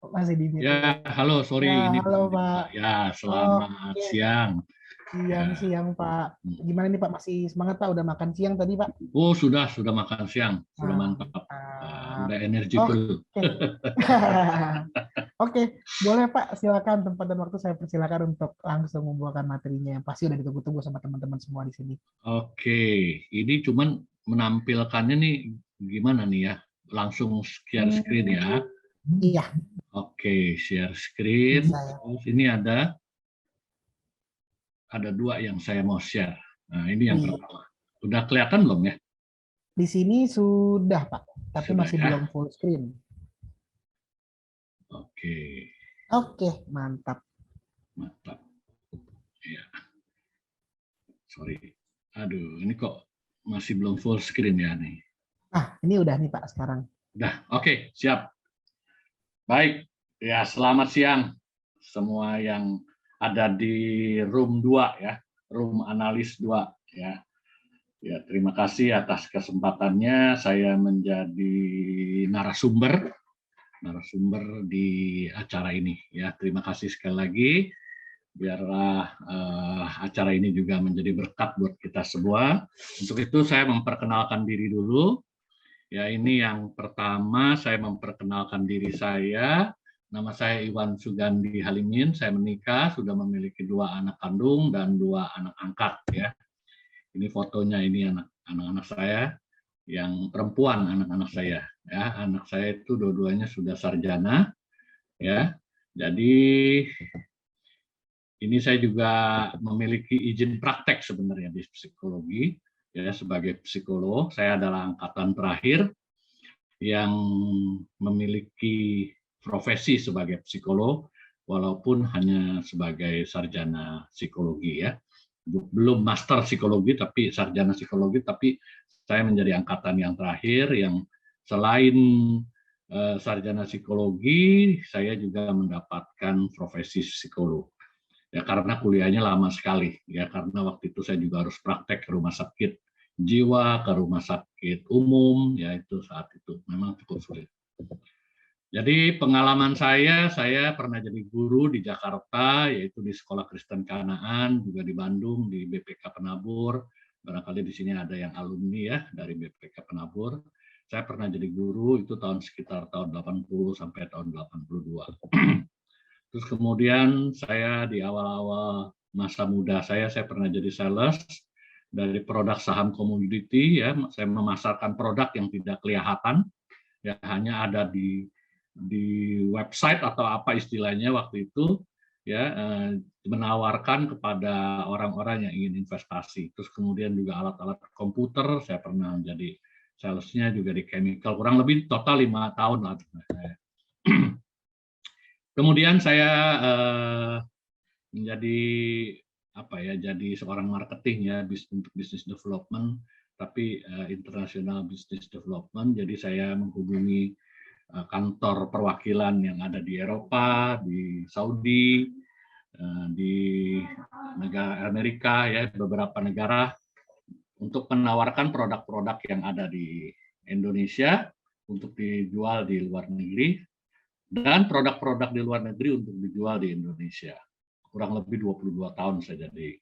Masih di mute ya. Ya, halo, sorry Ya, ini halo belum Pak. dibuka. Ya, selamat Oke, siang. Ya. siang-siang Pak. Gimana nih Pak? Masih semangat Pak? Udah makan siang tadi Pak? Oh, sudah makan siang, sudah mantap. Mantap. Udah energi full. Oke. Oke, boleh Pak. Silakan tempat dan waktu saya persilakan untuk langsung membawakan materinya yang pasti udah ditunggu-tunggu sama teman-teman semua di sini. Oke, ini cuman menampilkannya nih gimana nih ya? Langsung share screen ya. Iya, Oke, share screen. bisa ya. Terus ini ada dua yang saya mau share. Nah, ini yang Wih, pertama. Udah kelihatan belum ya? di sini sudah Pak, tapi Sudah masih ya. belum full screen. Oke, Oke, mantap. mantap. Ya, sorry. Aduh, ini kok masih belum full screen ya nih. Ah, ini udah nih Pak sekarang. Udah, oke, siap. Baik, ya selamat siang semua yang ada di room 2 ya, room analis 2 ya. Ya, terima kasih atas kesempatannya saya menjadi narasumber di acara ini ya. Terima kasih sekali lagi. Biarlah acara ini juga menjadi berkat buat kita semua. Untuk itu saya memperkenalkan diri dulu. Ya, ini yang pertama saya memperkenalkan diri saya. Nama saya Iwan Sugandi Halimin. Saya menikah, sudah memiliki 2 anak kandung dan 2 anak angkat. Ya, ini fotonya ini anak-anak saya yang perempuan anak-anak saya. Ya, anak saya itu dua-duanya sudah sarjana. Ya, jadi ini saya juga memiliki izin praktek sebenarnya di psikologi. Ya, sebagai psikolog, saya adalah angkatan terakhir yang memiliki profesi sebagai psikolog, walaupun hanya sebagai sarjana psikologi ya, belum master psikologi tapi sarjana psikologi, tapi saya menjadi angkatan yang terakhir yang selain sarjana psikologi, saya juga mendapatkan profesi psikolog. Ya, karena kuliahnya lama sekali ya, karena waktu itu saya juga harus praktek ke rumah sakit jiwa, ke rumah sakit umum, ya itu saat itu memang cukup sulit. Jadi pengalaman saya pernah jadi guru di Jakarta, yaitu di Sekolah Kristen Kanaan, juga di Bandung, di BPK Penabur. Barangkali di sini ada yang alumni ya dari BPK Penabur. Saya pernah jadi guru itu sekitar tahun 80 sampai tahun 82. Terus kemudian saya di awal-awal masa muda saya pernah jadi sales dari produk saham komoditi ya. Saya memasarkan produk yang tidak kelihatan, ya hanya ada di website atau apa istilahnya waktu itu ya, menawarkan kepada orang-orang yang ingin investasi. Terus kemudian juga alat-alat komputer, saya pernah menjadi salesnya juga di chemical, kurang lebih total 5 tahun lah. Kemudian saya menjadi jadi seorang marketing ya, untuk business development, tapi international business development. Jadi saya menghubungi kantor perwakilan yang ada di Eropa, di Saudi, di negara Amerika ya, beberapa negara, untuk menawarkan produk-produk yang ada di Indonesia untuk dijual di luar negeri, dan produk-produk di luar negeri untuk dijual di Indonesia. Kurang lebih 22 tahun saya jadi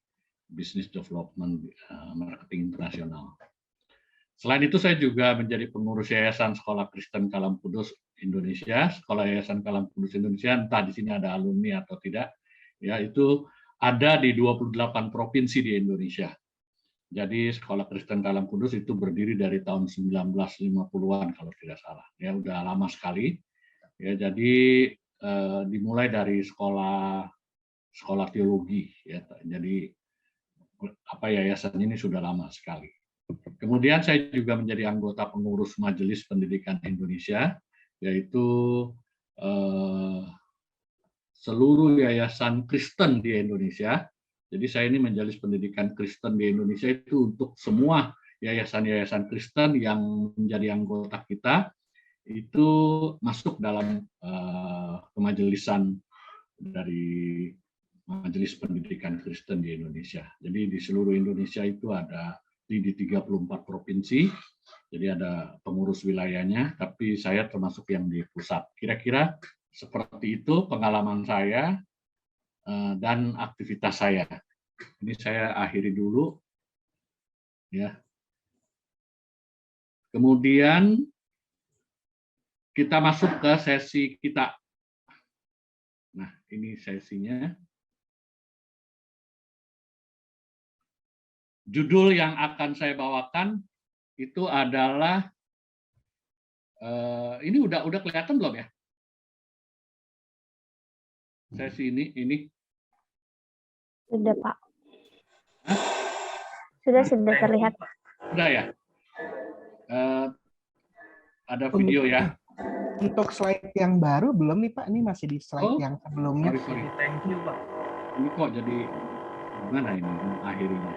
business development marketing internasional. Selain itu saya juga menjadi pengurus Yayasan Sekolah Kristen Kalam Kudus Indonesia. Sekolah Yayasan Kalam Kudus Indonesia, entah di sini ada alumni atau tidak, ya itu ada di 28 provinsi di Indonesia. Jadi Sekolah Kristen Kalam Kudus itu berdiri dari tahun 1950-an kalau tidak salah. Ya udah lama sekali. Ya, jadi dimulai dari sekolah teologi ya. Jadi yayasan ini sudah lama sekali. Kemudian saya juga menjadi anggota pengurus Majelis Pendidikan Indonesia, yaitu seluruh yayasan Kristen di Indonesia. Jadi saya ini Majelis Pendidikan Kristen di Indonesia itu untuk semua yayasan-yayasan Kristen yang menjadi anggota kita, itu masuk dalam kemajelisan dari Majelis Pendidikan Kristen di Indonesia. Jadi di seluruh Indonesia itu ada di 34 provinsi, jadi ada pengurus wilayahnya, tapi saya termasuk yang di pusat. Kira-kira Seperti itu pengalaman saya dan aktivitas saya. Ini saya akhiri dulu, ya. Kemudian kita masuk ke sesi kita. Nah, ini sesinya. Judul yang akan saya bawakan itu adalah ini udah kelihatan belum ya? Sesi ini. Sudah, Pak. Sudah terlihat. Sudah ya? Ada video ya? Untuk slide yang baru belum nih Pak, ini masih di slide yang sebelumnya. Sorry. Thank you Pak. Ini kok jadi gimana ini akhirnya?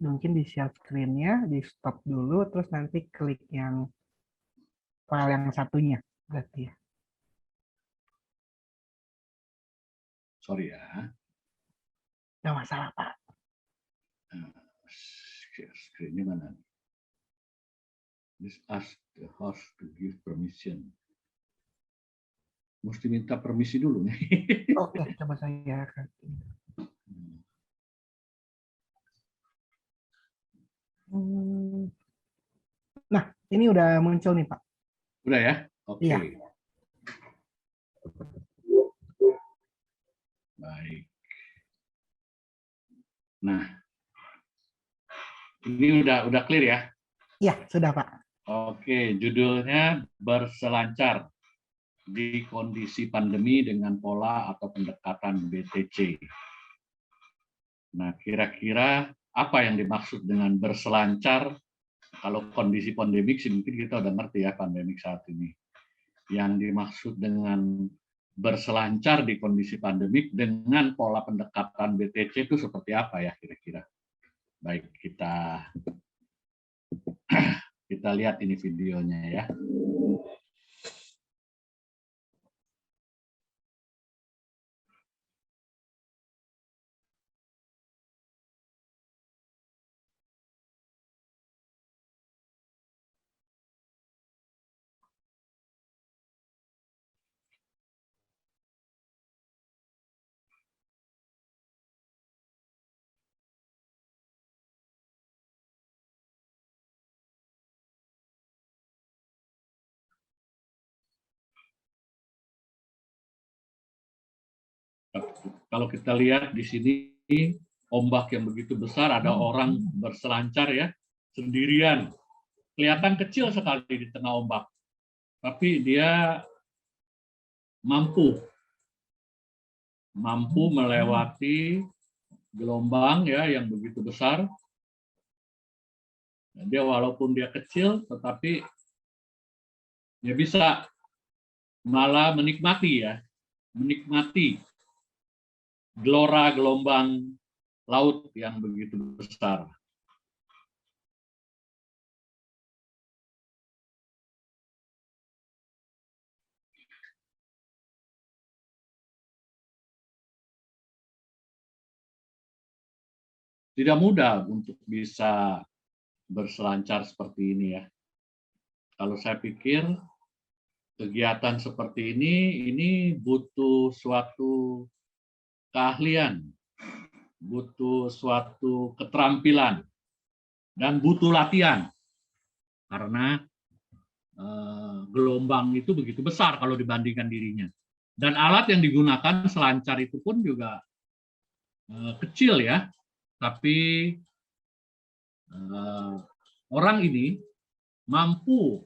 Mungkin di share screen-nya, di stop dulu, terus nanti klik yang file yang satunya, berarti ya. Sorry ya. Nggak masalah Pak. Share screen-nya mana? Just ask the host to give permission. Mesti minta permisi dulu nih. Oke, coba saya akan. Nah, ini udah muncul nih Pak. Udah ya? Oke. Iya. Baik. Nah, ini udah clear ya? Iya, sudah Pak. Oke, judulnya berselancar di kondisi pandemi dengan pola atau pendekatan BTC. Nah, kira-kira apa yang dimaksud dengan berselancar? Kalau kondisi pandemik sih mungkin kita udah ngerti ya pandemik saat ini. Yang dimaksud dengan berselancar di kondisi pandemik dengan pola pendekatan BTC itu seperti apa ya kira-kira? Baik, kita lihat ini videonya ya. Kalau kita lihat di sini ombak yang begitu besar, ada orang berselancar ya sendirian, kelihatan kecil sekali di tengah ombak, tapi dia mampu melewati gelombang ya yang begitu besar. Dia walaupun dia kecil, tetapi dia bisa malah menikmati gelora gelombang laut yang begitu besar. Tidak mudah untuk bisa berselancar seperti ini ya. Kalau saya pikir kegiatan seperti ini butuh suatu keahlian, butuh suatu keterampilan, dan butuh latihan. Karena gelombang itu begitu besar kalau dibandingkan dirinya. Dan alat yang digunakan selancar itu pun juga kecil ya. Tapi orang ini mampu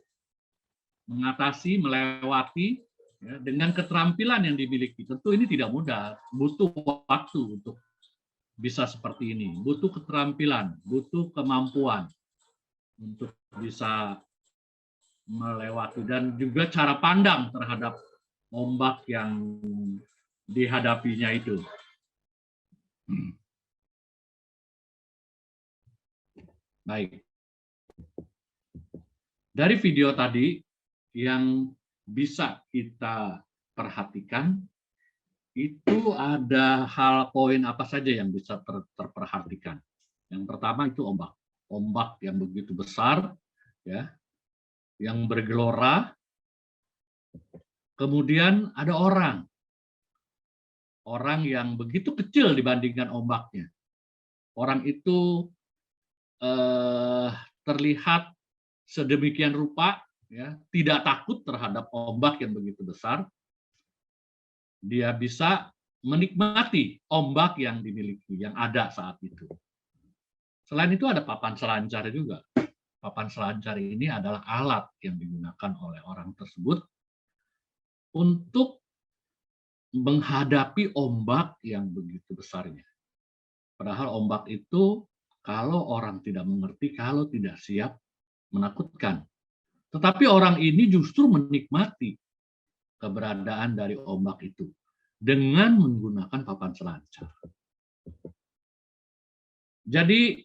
mengatasi, melewati ya, dengan keterampilan yang dimiliki. Tentu ini tidak mudah, butuh waktu untuk bisa seperti ini. Butuh keterampilan, butuh kemampuan untuk bisa melewati dan juga cara pandang terhadap ombak yang dihadapinya itu. Baik. Dari video tadi yang bisa kita perhatikan itu ada hal poin apa saja yang bisa terperhatikan. Yang pertama itu ombak yang begitu besar ya, yang bergelora. Kemudian ada orang yang begitu kecil dibandingkan ombaknya. Orang itu terlihat sedemikian rupa, ya, tidak takut terhadap ombak yang begitu besar. Dia bisa menikmati ombak yang dimiliki, yang ada saat itu. Selain itu ada papan selancar juga. Papan selancar ini adalah alat yang digunakan oleh orang tersebut untuk menghadapi ombak yang begitu besarnya. Padahal ombak itu kalau orang tidak mengerti, kalau tidak siap, menakutkan. Tetapi orang ini justru menikmati keberadaan dari ombak itu dengan menggunakan papan selancar. Jadi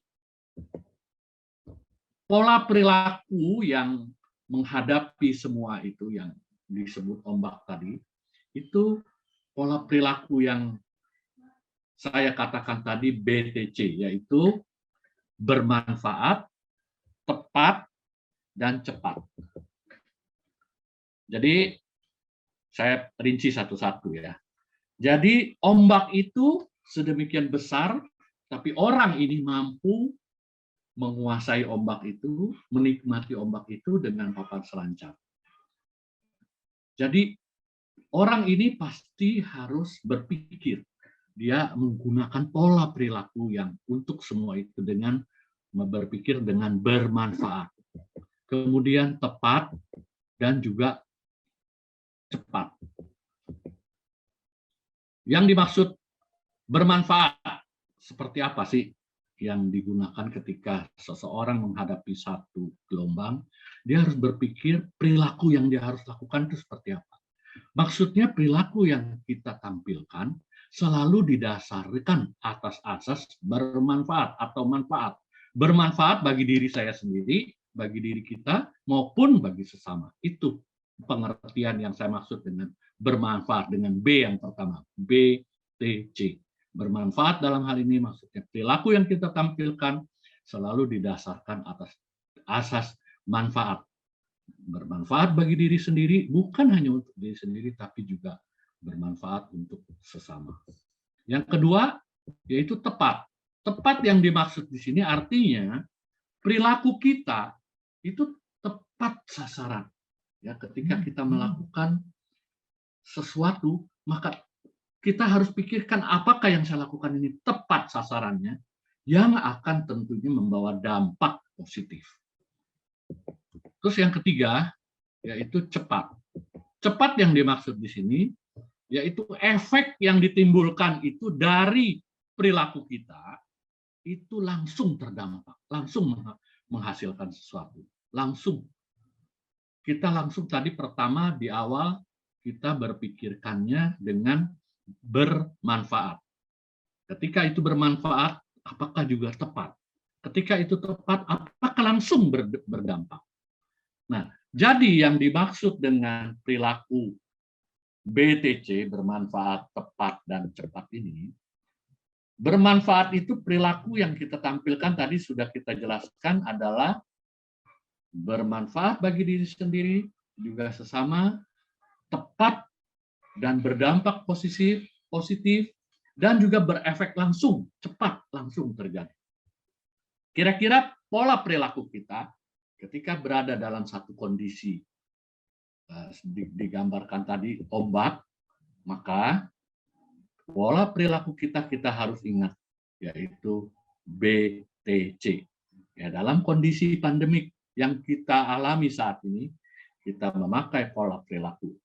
pola perilaku yang menghadapi semua itu yang disebut ombak tadi, itu pola perilaku yang saya katakan tadi BTC, yaitu bermanfaat, tepat, dan cepat. Jadi saya rinci satu-satu ya. Jadi ombak itu sedemikian besar, tapi orang ini mampu menguasai ombak itu, menikmati ombak itu dengan papan selancar. Jadi orang ini pasti harus berpikir. Dia menggunakan pola perilaku yang untuk semua itu dengan berpikir dengan bermanfaat. Kemudian tepat dan juga cepat. Yang dimaksud bermanfaat seperti apa sih yang digunakan ketika seseorang menghadapi satu gelombang? Dia harus berpikir perilaku yang dia harus lakukan itu seperti apa. Maksudnya perilaku yang kita tampilkan selalu didasarkan atas asas bermanfaat atau manfaat. Bermanfaat bagi diri saya sendiri, bagi diri kita, maupun bagi sesama. Itu pengertian yang saya maksud dengan bermanfaat, dengan B yang pertama, BTC. Bermanfaat dalam hal ini maksudnya perilaku yang kita tampilkan selalu didasarkan atas asas manfaat. Bermanfaat bagi diri sendiri, bukan hanya untuk diri sendiri, tapi juga bermanfaat untuk sesama. Yang kedua, yaitu tepat. Tepat yang dimaksud di sini artinya perilaku kita itu tepat sasaran. Ya, ketika kita melakukan sesuatu, maka kita harus pikirkan apakah yang saya lakukan ini tepat sasarannya, yang akan tentunya membawa dampak positif. Terus yang ketiga, yaitu cepat. Cepat yang dimaksud di sini, yaitu efek yang ditimbulkan itu dari perilaku kita, itu langsung terdampak, langsung menghasilkan sesuatu. Langsung. Kita langsung tadi pertama di awal, kita berpikirkannya dengan bermanfaat. Ketika itu bermanfaat, apakah juga tepat? Ketika itu tepat, apakah langsung berdampak? Nah, jadi yang dimaksud dengan perilaku BTC, bermanfaat, tepat, dan cepat ini, bermanfaat itu perilaku yang kita tampilkan tadi sudah kita jelaskan adalah bermanfaat bagi diri sendiri, juga sesama, tepat, dan berdampak positif, dan juga berefek langsung, cepat, langsung terjadi. Kira-kira pola perilaku kita ketika berada dalam satu kondisi digambarkan tadi ombak, maka pola perilaku kita harus ingat, yaitu BTC. Ya, dalam kondisi pandemik yang kita alami saat ini, kita memakai pola perilaku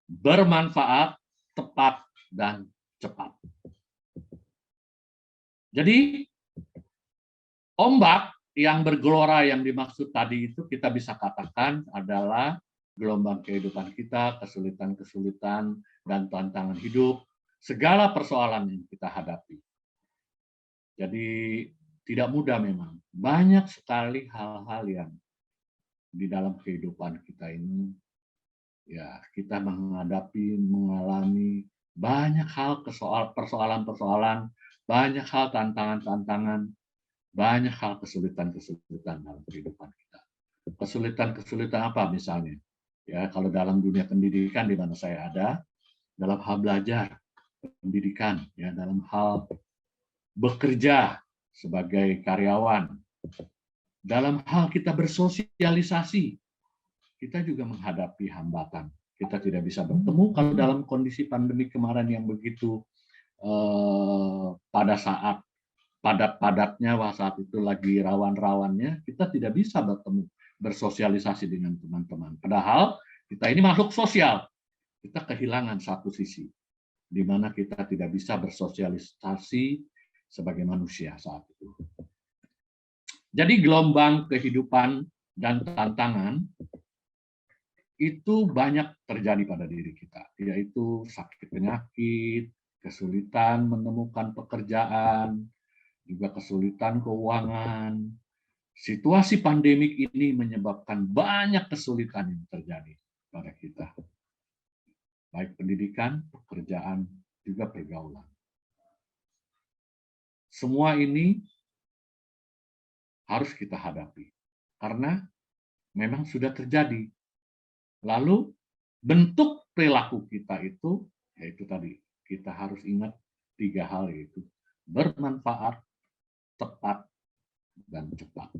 bermanfaat, tepat, dan cepat. Jadi ombak yang bergelora yang dimaksud tadi itu kita bisa katakan adalah gelombang kehidupan kita, kesulitan-kesulitan, dan tantangan hidup, segala persoalan yang kita hadapi. Jadi tidak mudah memang. Banyak sekali hal-hal yang di dalam kehidupan kita ini, ya kita mengalami banyak hal persoalan-persoalan, banyak hal tantangan-tantangan, banyak hal kesulitan-kesulitan dalam kehidupan kita. Kesulitan-kesulitan apa misalnya? Ya, kalau dalam dunia pendidikan di mana saya ada, dalam hal belajar, pendidikan, ya, dalam hal bekerja sebagai karyawan, dalam hal kita bersosialisasi, kita juga menghadapi hambatan. Kita tidak bisa bertemu kalau dalam kondisi pandemi kemarin yang begitu pada saat padat-padatnya, saat itu lagi rawan-rawannya, kita tidak bisa bertemu, bersosialisasi dengan teman-teman. Padahal kita ini makhluk sosial, kita kehilangan satu sisi, di mana kita tidak bisa bersosialisasi sebagai manusia saat itu. Jadi gelombang kehidupan dan tantangan itu banyak terjadi pada diri kita, yaitu sakit penyakit, kesulitan menemukan pekerjaan, juga kesulitan keuangan. Situasi pandemik ini menyebabkan banyak kesulitan yang terjadi pada kita. Baik pendidikan, pekerjaan, juga pergaulan. Semua ini harus kita hadapi, karena memang sudah terjadi. Lalu bentuk perilaku kita itu, yaitu tadi, kita harus ingat 3 hal, yaitu bermanfaat, tepat, dan cepat.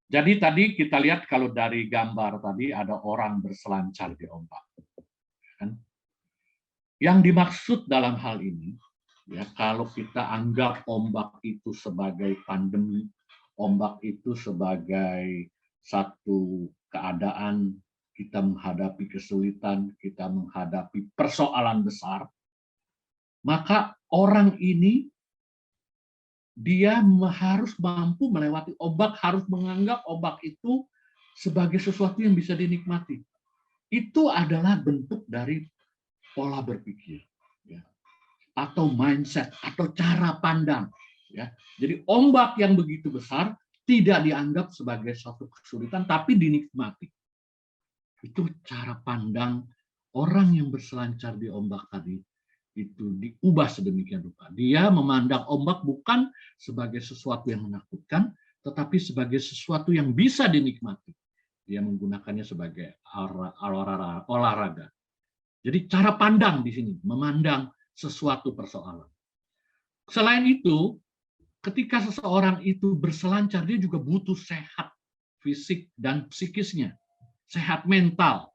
Jadi tadi kita lihat kalau dari gambar tadi ada orang berselancar di ombak. Yang dimaksud dalam hal ini, ya, kalau kita anggap ombak itu sebagai pandemi, ombak itu sebagai satu keadaan kita menghadapi kesulitan, kita menghadapi persoalan besar, maka orang ini dia harus mampu melewati ombak, harus menganggap ombak itu sebagai sesuatu yang bisa dinikmati. Itu adalah bentuk dari pola berpikir, ya, atau mindset, atau cara pandang. Ya. Jadi ombak yang begitu besar tidak dianggap sebagai suatu kesulitan, tapi dinikmati. Itu cara pandang orang yang berselancar di ombak tadi. Itu diubah sedemikian rupa. Dia memandang ombak bukan sebagai sesuatu yang menakutkan, tetapi sebagai sesuatu yang bisa dinikmati. Dia menggunakannya sebagai olahraga. Jadi cara pandang di sini, memandang sesuatu persoalan. Selain itu, ketika seseorang itu berselancar, dia juga butuh sehat fisik dan psikisnya, sehat mental.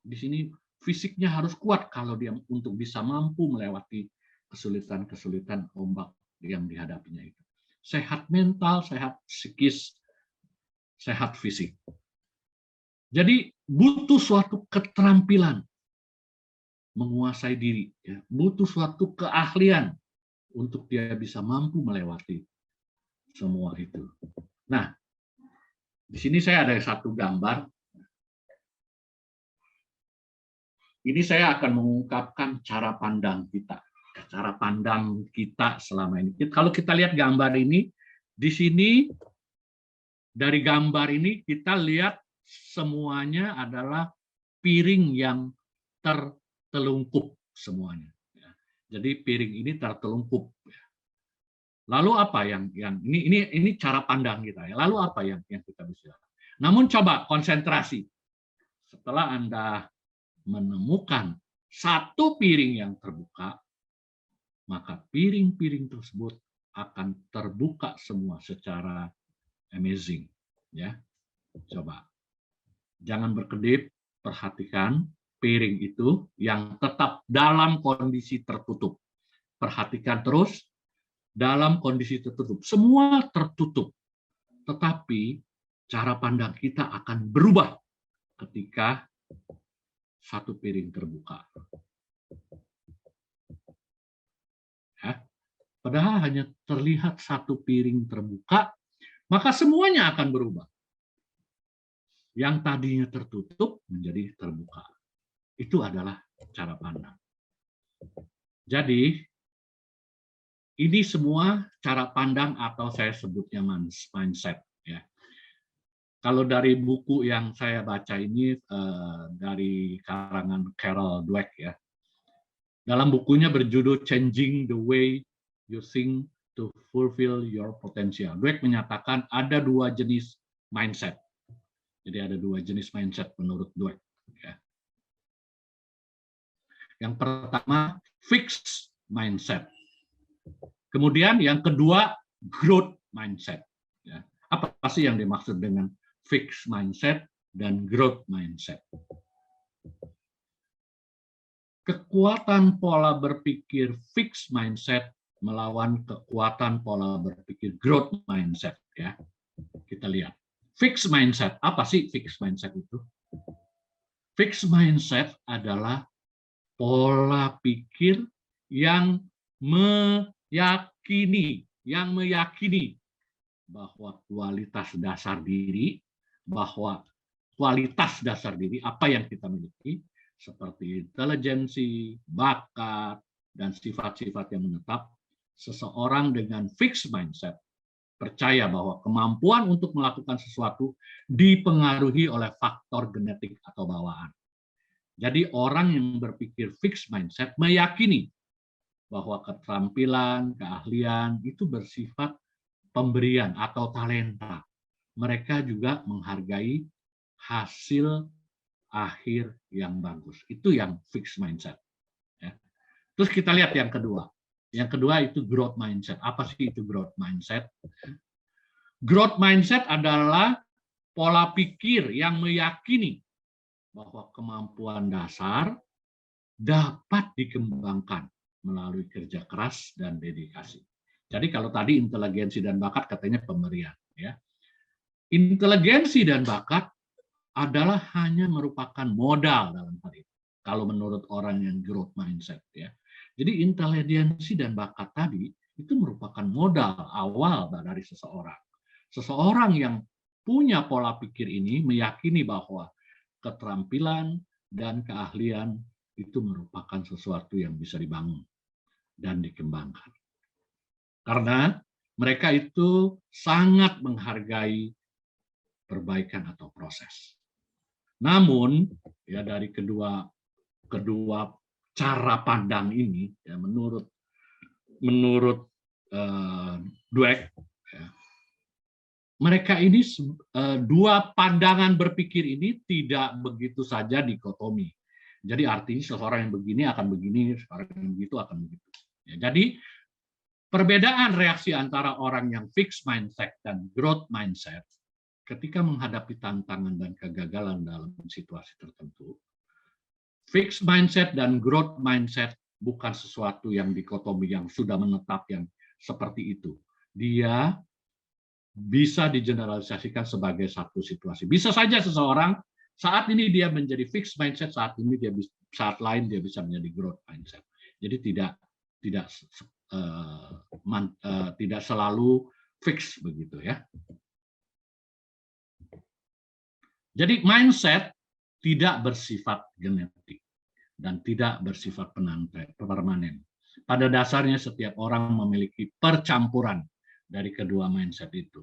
Di sini fisiknya harus kuat kalau dia untuk bisa mampu melewati kesulitan-kesulitan ombak yang dihadapinya itu. Sehat mental, sehat psikis, sehat fisik. Jadi butuh suatu keterampilan menguasai diri, ya. Butuh suatu keahlian untuk dia bisa mampu melewati semua itu. Nah, di sini saya ada satu gambar. Ini saya akan mengungkapkan cara pandang kita. Cara pandang kita selama ini. Kalau kita lihat gambar ini, di sini dari gambar ini kita lihat semuanya adalah piring yang tertelungkup semuanya. Jadi piring ini tertelungkup. Lalu apa yang ini cara pandang kita ya. Lalu apa yang kita bisa? Namun coba konsentrasi. Setelah Anda menemukan satu piring yang terbuka, maka piring-piring tersebut akan terbuka semua secara amazing, ya. Coba jangan berkedip, perhatikan piring itu yang tetap dalam kondisi tertutup. Perhatikan terus dalam kondisi tertutup, semua tertutup. Tetapi cara pandang kita akan berubah ketika satu piring terbuka. Ya. Padahal hanya terlihat satu piring terbuka, maka semuanya akan berubah. Yang tadinya tertutup menjadi terbuka. Itu adalah cara pandang. Jadi, ini semua cara pandang atau saya sebutnya mindset. Ya. Kalau dari buku yang saya baca ini dari karangan Carol Dweck, ya. Dalam bukunya berjudul Changing the Way You Think to Fulfill Your Potential. Dweck menyatakan ada 2 jenis mindset. Jadi ada dua jenis mindset menurut Dweck. Ya. Yang pertama, fixed mindset. Kemudian yang kedua, growth mindset. Ya. Apa sih yang dimaksud dengan fixed mindset dan growth mindset? Kekuatan pola berpikir fixed mindset melawan kekuatan pola berpikir growth mindset. Ya, kita lihat. Fixed mindset, apa sih fixed mindset itu? Fixed mindset adalah pola pikir yang meyakini bahwa kualitas dasar diri, apa yang kita miliki, seperti intelijensi, bakat, dan sifat-sifat yang menetap, seseorang dengan fixed mindset percaya bahwa kemampuan untuk melakukan sesuatu dipengaruhi oleh faktor genetik atau bawaan. Jadi orang yang berpikir fixed mindset meyakini bahwa keterampilan, keahlian itu bersifat pemberian atau talenta. Mereka juga menghargai hasil akhir yang bagus. Itu yang fixed mindset. Ya. Terus kita lihat yang kedua. Yang kedua itu growth mindset. Apa sih itu growth mindset? Growth mindset adalah pola pikir yang meyakini bahwa kemampuan dasar dapat dikembangkan melalui kerja keras dan dedikasi. Jadi kalau tadi inteligensi dan bakat katanya pemberian. Ya. Inteligensi dan bakat adalah hanya merupakan modal dalam hal itu. Kalau menurut orang yang growth mindset. Ya. Jadi inteligensi dan bakat tadi itu merupakan modal awal dari seseorang. Seseorang yang punya pola pikir ini meyakini bahwa keterampilan dan keahlian itu merupakan sesuatu yang bisa dibangun dan dikembangkan. Karena mereka itu sangat menghargai perbaikan atau proses. Namun, ya dari kedua cara pandang ini, ya menurut Dweck, ya, mereka ini dua pandangan berpikir ini tidak begitu saja dikotomi. Jadi artinya seseorang yang begini akan begini, seseorang yang begitu akan begitu. Ya, jadi perbedaan reaksi antara orang yang fixed mindset dan growth mindset ketika menghadapi tantangan dan kegagalan dalam situasi tertentu, fixed mindset dan growth mindset bukan sesuatu yang dikotomi, yang sudah menetap, yang seperti itu. Dia bisa digeneralisasikan sebagai satu situasi. Bisa saja seseorang saat ini dia menjadi fixed mindset, saat lain dia bisa menjadi growth mindset. Jadi tidak selalu fix begitu ya. Jadi mindset tidak bersifat genetik dan tidak bersifat permanen. Pada dasarnya setiap orang memiliki percampuran dari kedua mindset itu.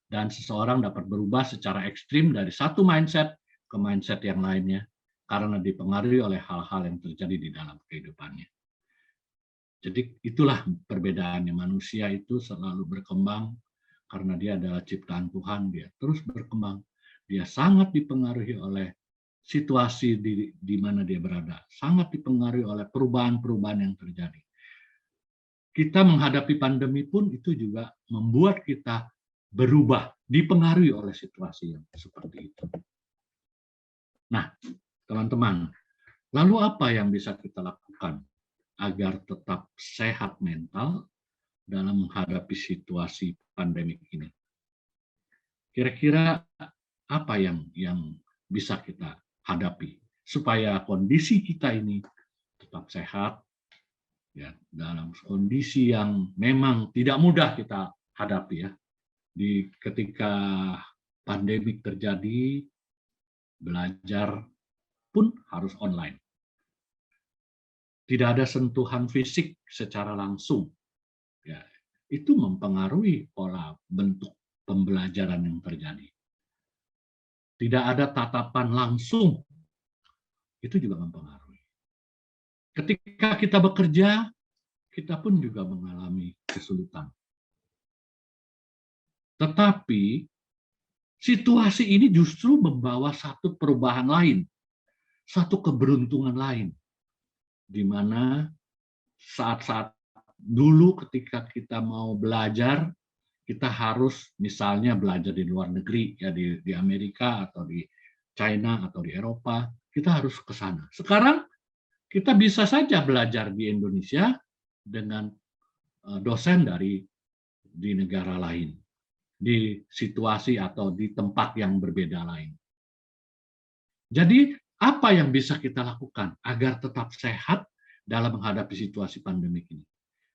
Dan seseorang dapat berubah secara ekstrim dari satu mindset ke mindset yang lainnya karena dipengaruhi oleh hal-hal yang terjadi di dalam kehidupannya. Jadi itulah perbedaannya. Manusia itu selalu berkembang karena dia adalah ciptaan Tuhan, dia terus berkembang. Dia sangat dipengaruhi oleh situasi di mana dia berada, sangat dipengaruhi oleh perubahan-perubahan yang terjadi. Kita menghadapi pandemi pun itu juga membuat kita berubah, dipengaruhi oleh situasi yang seperti itu. Nah, teman-teman, lalu apa yang bisa kita lakukan agar tetap sehat mental dalam menghadapi situasi pandemik ini? Kira-kira apa yang bisa kita hadapi supaya kondisi kita ini tetap sehat, ya, dalam kondisi yang memang tidak mudah kita hadapi ya. Ketika pandemik terjadi, belajar pun harus online. Tidak ada sentuhan fisik secara langsung. Ya, itu mempengaruhi pola bentuk pembelajaran yang terjadi. Tidak ada tatapan langsung, itu juga mempengaruhi. Ketika kita bekerja, kita pun juga mengalami kesulitan. Tetapi situasi ini justru membawa satu perubahan lain, satu keberuntungan lain, di mana saat-saat dulu ketika kita mau belajar, kita harus misalnya belajar di luar negeri, ya di Amerika atau di China atau di Eropa, kita harus ke sana. Sekarang kita bisa saja belajar di Indonesia dengan dosen di negara lain, di situasi atau di tempat yang berbeda lain. Jadi apa yang bisa kita lakukan agar tetap sehat dalam menghadapi situasi pandemik ini?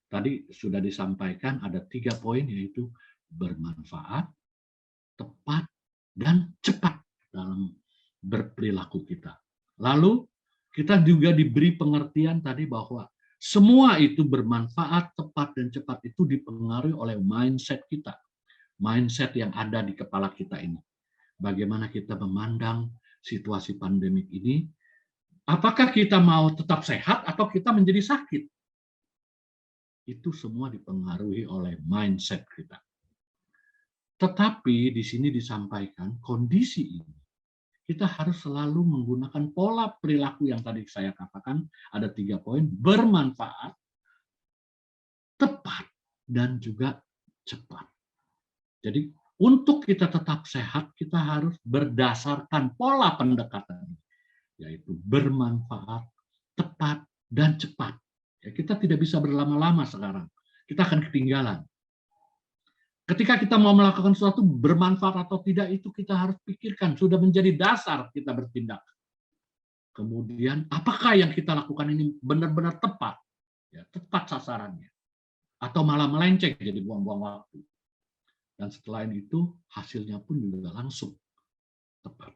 Tadi sudah disampaikan ada 3 poin, yaitu bermanfaat, tepat, dan cepat dalam berperilaku kita. Lalu kita juga diberi pengertian tadi bahwa semua itu bermanfaat, tepat, dan cepat itu dipengaruhi oleh mindset kita. Mindset yang ada di kepala kita ini. Bagaimana kita memandang situasi pandemik ini, apakah kita mau tetap sehat atau kita menjadi sakit? Itu semua dipengaruhi oleh mindset kita. Tetapi di sini disampaikan kondisi ini, kita harus selalu menggunakan pola perilaku yang tadi saya katakan, ada 3 poin, bermanfaat, tepat, dan juga cepat. Jadi untuk kita tetap sehat, kita harus berdasarkan pola pendekatan, yaitu bermanfaat, tepat, dan cepat. Ya, kita tidak bisa berlama-lama sekarang. Kita akan ketinggalan. Ketika kita mau melakukan sesuatu bermanfaat atau tidak, itu kita harus pikirkan. Sudah menjadi dasar kita bertindak. Kemudian, apakah yang kita lakukan ini benar-benar tepat? Ya, tepat sasarannya. Atau malah melenceng, jadi buang-buang waktu. Dan setelah itu, hasilnya pun juga langsung tepat.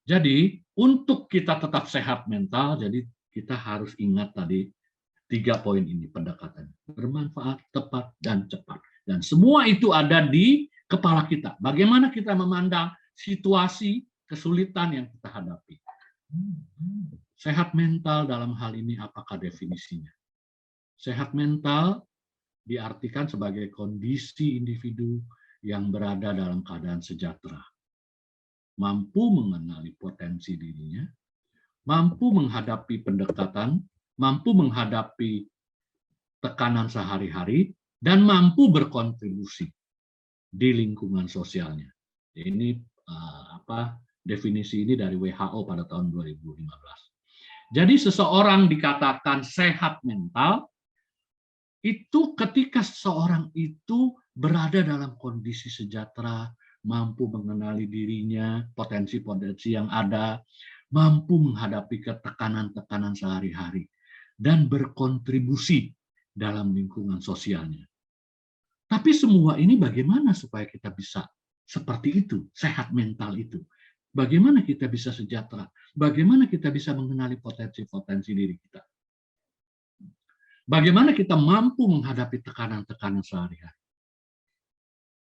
Jadi, untuk kita tetap sehat mental, jadi kita harus ingat tadi 3 poin ini pendekatan. Bermanfaat, tepat, dan cepat. Dan semua itu ada di kepala kita. Bagaimana kita memandang situasi kesulitan yang kita hadapi. Sehat mental dalam hal ini apakah definisinya? Sehat mental diartikan sebagai kondisi individu yang berada dalam keadaan sejahtera. Mampu mengenali potensi dirinya, mampu menghadapi pendekatan, mampu menghadapi tekanan sehari-hari, dan mampu berkontribusi di lingkungan sosialnya. Ini definisi ini dari WHO pada tahun 2015. Jadi seseorang dikatakan sehat mental itu ketika seseorang itu berada dalam kondisi sejahtera, mampu mengenali dirinya, potensi-potensi yang ada, mampu menghadapi ketekanan-tekanan sehari-hari, dan berkontribusi dalam lingkungan sosialnya. Tapi semua ini bagaimana supaya kita bisa seperti itu, sehat mental itu? Bagaimana kita bisa sejahtera? Bagaimana kita bisa mengenali potensi-potensi diri kita? Bagaimana kita mampu menghadapi tekanan-tekanan sehari-hari?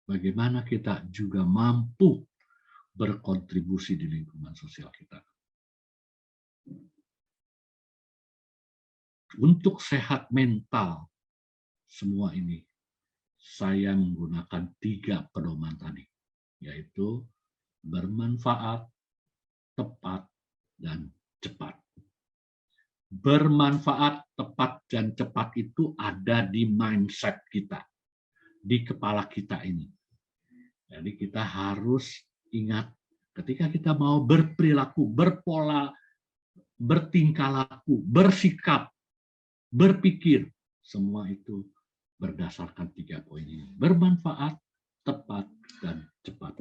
Bagaimana kita juga mampu berkontribusi di lingkungan sosial kita? Untuk sehat mental, semua ini saya menggunakan 3 pedoman tadi, yaitu bermanfaat, tepat, dan cepat. Bermanfaat, tepat, dan cepat itu ada di mindset kita, di kepala kita ini. Jadi kita harus ingat ketika kita mau berperilaku, berpola, bertingkah laku, bersikap, berpikir, semua itu berdasarkan 3 poin ini. Bermanfaat, tepat, dan cepat.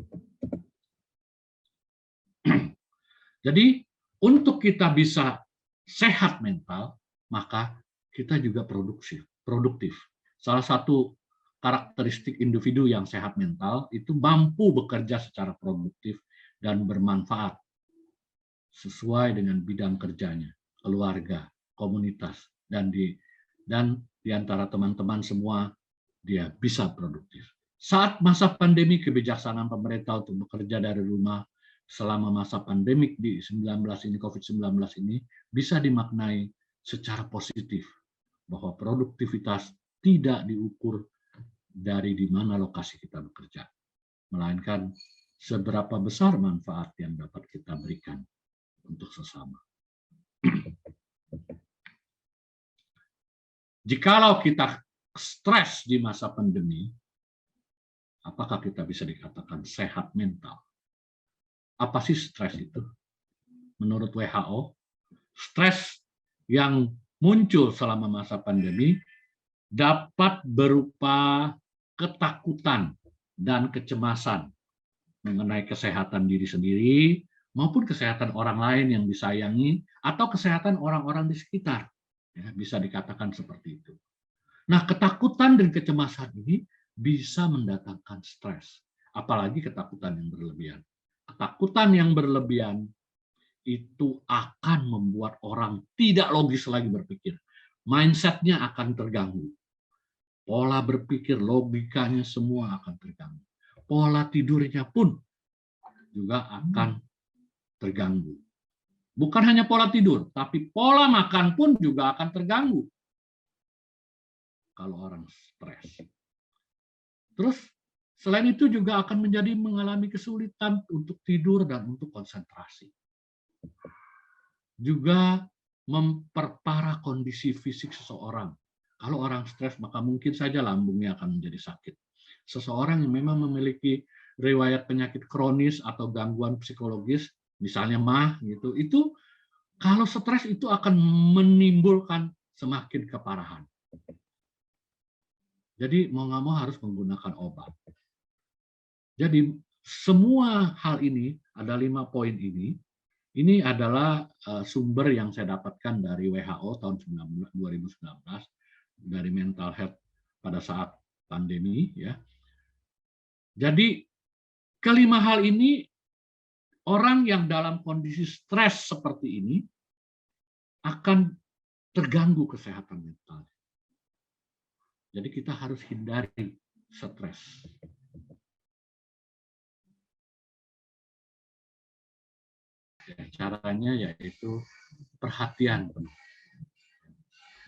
Jadi untuk kita bisa sehat mental, maka kita juga produktif. Salah satu karakteristik individu yang sehat mental itu mampu bekerja secara produktif dan bermanfaat sesuai dengan bidang kerjanya, keluarga, komunitas, dan di antara teman-teman semua dia bisa produktif. Saat masa pandemi, kebijaksanaan pemerintah untuk bekerja dari rumah selama masa pandemik di COVID-19 ini bisa dimaknai secara positif bahwa produktivitas tidak diukur dari di mana lokasi kita bekerja. melainkan seberapa besar manfaat yang dapat kita berikan untuk sesama. Jikalau kita stres di masa pandemi, apakah kita bisa dikatakan sehat mental? Apa sih stres itu? Menurut WHO, stres yang muncul selama masa pandemi dapat berupa ketakutan dan kecemasan mengenai kesehatan diri sendiri maupun kesehatan orang lain yang disayangi atau kesehatan orang-orang di sekitar. Ya, bisa dikatakan seperti itu. Nah, ketakutan dan kecemasan ini bisa mendatangkan stres, apalagi ketakutan yang berlebihan. Ketakutan yang berlebihan itu akan membuat orang tidak logis lagi berpikir. Mindset-nya akan terganggu. Pola berpikir, logikanya semua akan terganggu. Pola tidurnya pun juga akan terganggu. Bukan hanya pola tidur, tapi pola makan pun juga akan terganggu kalau orang stres. Terus selain itu juga akan mengalami kesulitan untuk tidur dan untuk konsentrasi. Juga memperparah kondisi fisik seseorang. Kalau orang stres, maka mungkin saja lambungnya akan menjadi sakit. Seseorang yang memang memiliki riwayat penyakit kronis atau gangguan psikologis, misalnya MAH gitu, itu kalau stres itu akan menimbulkan semakin keparahan. Jadi mau nggak mau harus menggunakan obat. Jadi semua hal ini, ada 5 poin ini adalah sumber yang saya dapatkan dari WHO tahun 2019 dari mental health pada saat pandemi, ya. Jadi kelima hal ini, orang yang dalam kondisi stres seperti ini akan terganggu kesehatan mental. Jadi kita harus hindari stres. Caranya yaitu perhatian penuh.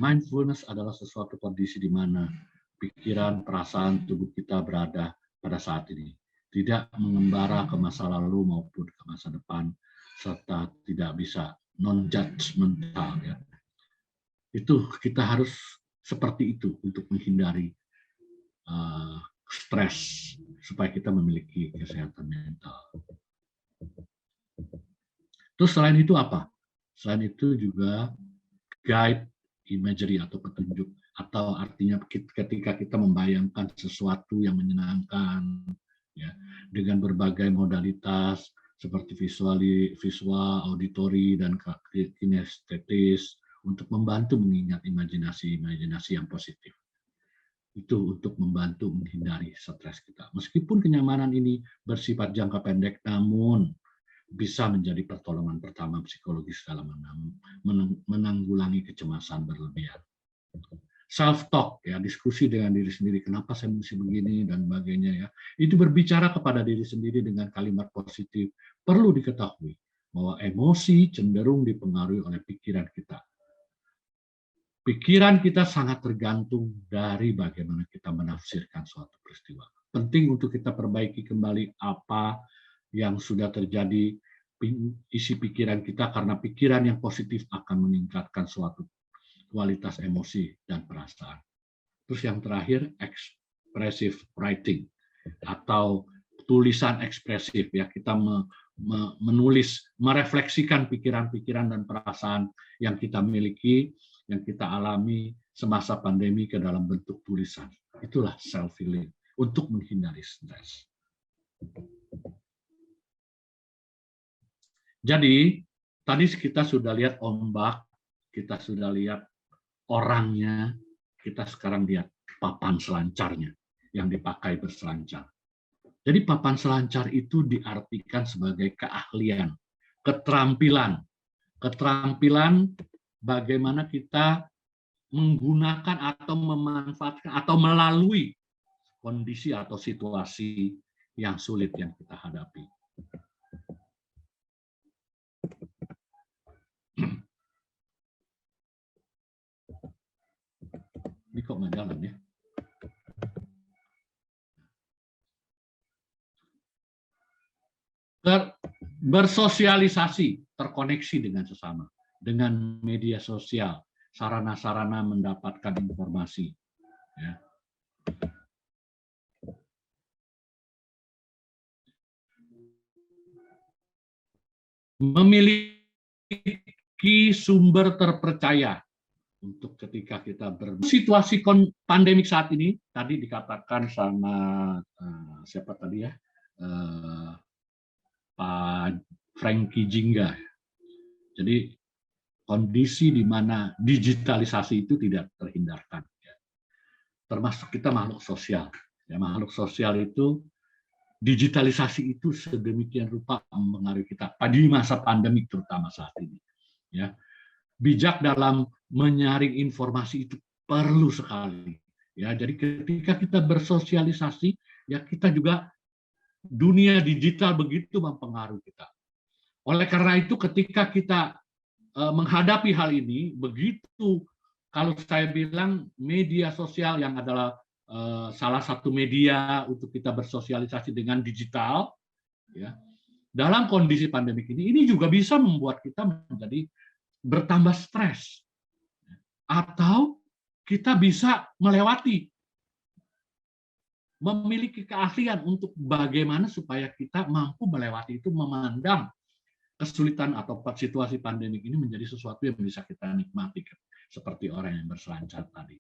Mindfulness adalah sesuatu kondisi di mana pikiran, perasaan, tubuh kita berada pada saat ini. Tidak mengembara ke masa lalu maupun ke masa depan, serta tidak bisa non-judgmental. Ya. Itu kita harus seperti itu untuk menghindari stres, supaya kita memiliki kesehatan mental. Terus selain itu apa? Selain itu juga guide imagery atau petunjuk, atau artinya ketika kita membayangkan sesuatu yang menyenangkan, ya, dengan berbagai modalitas seperti visual, auditori, dan kinestetis untuk membantu mengingat imajinasi yang positif. Itu untuk membantu menghindari stres kita. Meskipun kenyamanan ini bersifat jangka pendek, namun bisa menjadi pertolongan pertama psikologis dalam menanggulangi kecemasan berlebihan. Self-talk, ya, diskusi dengan diri sendiri, kenapa saya mesti begini, dan sebagainya. Ya. Itu berbicara kepada diri sendiri dengan kalimat positif. Perlu diketahui bahwa emosi cenderung dipengaruhi oleh pikiran kita. Pikiran kita sangat tergantung dari bagaimana kita menafsirkan suatu peristiwa. Penting untuk kita perbaiki kembali apa yang sudah terjadi, isi pikiran kita, karena pikiran yang positif akan meningkatkan suatu kualitas emosi dan perasaan. Terus yang terakhir, expressive writing atau tulisan ekspresif, ya, kita menulis, merefleksikan pikiran-pikiran dan perasaan yang kita miliki, yang kita alami semasa pandemi ke dalam bentuk tulisan. Itulah self-healing untuk menghindari stres. Jadi, tadi kita sudah lihat ombak, kita sudah lihat orangnya, kita sekarang lihat papan selancarnya yang dipakai berselancar. Jadi papan selancar itu diartikan sebagai keahlian, keterampilan bagaimana kita menggunakan atau memanfaatkan atau melalui kondisi atau situasi yang sulit yang kita hadapi. Ini kok nggak jalan ya? bersosialisasi, terkoneksi dengan sesama, dengan media sosial, sarana-sarana mendapatkan informasi. Ya. Memiliki sumber terpercaya untuk ketika kita situasi pandemik saat ini, tadi dikatakan sama siapa tadi ya, Pak Frankie Jingga. Jadi kondisi di mana digitalisasi itu tidak terhindarkan. Termasuk kita makhluk sosial. Ya, makhluk sosial itu digitalisasi itu sedemikian rupa mempengaruhi kita di masa pandemi terutama saat ini. Ya, bijak dalam menyaring informasi itu perlu sekali. Ya, jadi ketika kita bersosialisasi, ya kita juga dunia digital begitu mempengaruhi kita. Oleh karena itu, ketika kita menghadapi hal ini, begitu kalau saya bilang media sosial yang adalah salah satu media untuk kita bersosialisasi dengan digital, ya, dalam kondisi pandemik ini juga bisa membuat kita menjadi bertambah stres, atau kita bisa memiliki keahlian untuk bagaimana supaya kita mampu melewati itu, memandang kesulitan atau situasi pandemik ini menjadi sesuatu yang bisa kita nikmati, seperti orang yang berselancar tadi.